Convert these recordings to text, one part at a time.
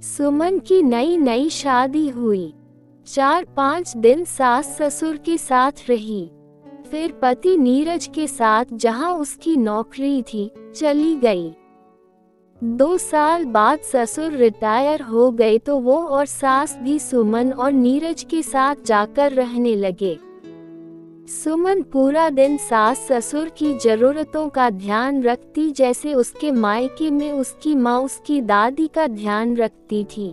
सुमन की नई नई शादी हुई। 4-5 दिन सास ससुर के साथ रही। फिर पति नीरज के साथ जहां उसकी नौकरी थी चली गई। 2 साल बाद ससुर रिटायर हो गए तो वो और सास भी सुमन और नीरज के साथ जाकर रहने लगे। सुमन पूरा दिन सास ससुर की जरूरतों का ध्यान रखती, जैसे उसके मायके में उसकी माँ उसकी दादी का ध्यान रखती थी।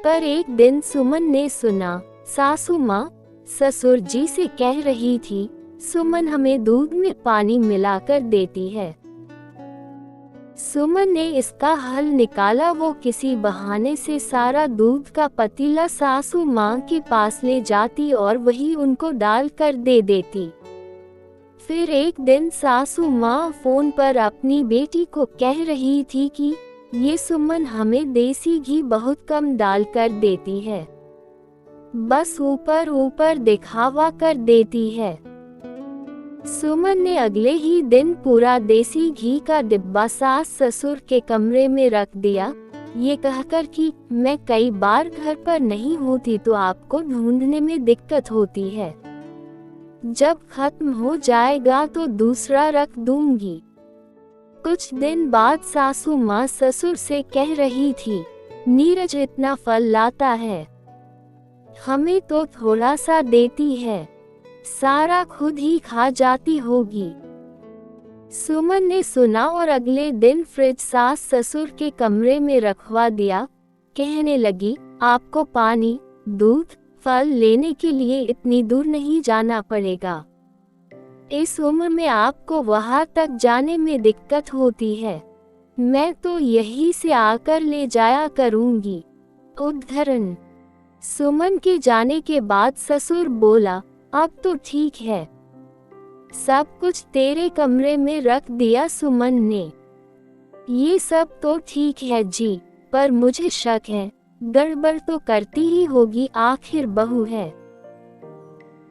पर एक दिन सुमन ने सुना सासू माँ ससुर जी से कह रही थी, सुमन हमें दूध में पानी मिलाकर देती है। सुमन ने इसका हल निकाला। वो किसी बहाने से सारा दूध का पतीला सासू माँ के पास ले जाती और वही उनको डाल कर दे देती। फिर एक दिन सासू माँ फोन पर अपनी बेटी को कह रही थी कि ये सुमन हमें देसी घी बहुत कम डाल कर देती है, बस ऊपर ऊपर दिखावा कर देती है। सुमन ने अगले ही दिन पूरा देसी घी का डिब्बा सास ससुर के कमरे में रख दिया, ये कहकर कि मैं कई बार घर पर नहीं होती तो आपको ढूंढने में दिक्कत होती है, जब खत्म हो जाएगा तो दूसरा रख दूंगी। कुछ दिन बाद सासू माँ ससुर से कह रही थी, नीरज इतना फल लाता है, हमें तो थोड़ा सा देती है, सारा खुद ही खा जाती होगी। सुमन ने सुना और अगले दिन फ्रिज सास ससुर के कमरे में रखवा दिया। कहने लगी, आपको पानी, दूध, फल लेने के लिए इतनी दूर नहीं जाना पड़ेगा। इस उम्र में आपको वहां तक जाने में दिक्कत होती है, मैं तो यहीं से आकर ले जाया करूंगी। उद्धरण। सुमन के जाने के बाद ससुर बोला, अब तो ठीक है, सब कुछ तेरे कमरे में रख दिया। सुमन ने, ये सब तो ठीक है जी, पर मुझे शक है, गड़बड़ तो करती ही होगी, आखिर बहू है।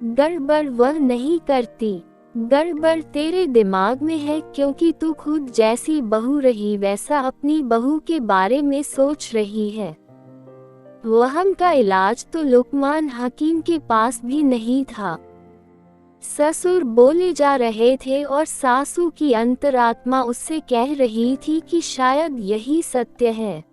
गड़बड़ वह नहीं करती, गड़बड़ तेरे दिमाग में है, क्योंकि तू खुद जैसी बहू रही वैसा अपनी बहू के बारे में सोच रही है। वहम का इलाज तो लुकमान हकीम के पास भी नहीं था। ससुर बोले जा रहे थे और सासू की अंतरात्मा उससे कह रही थी कि शायद यही सत्य है।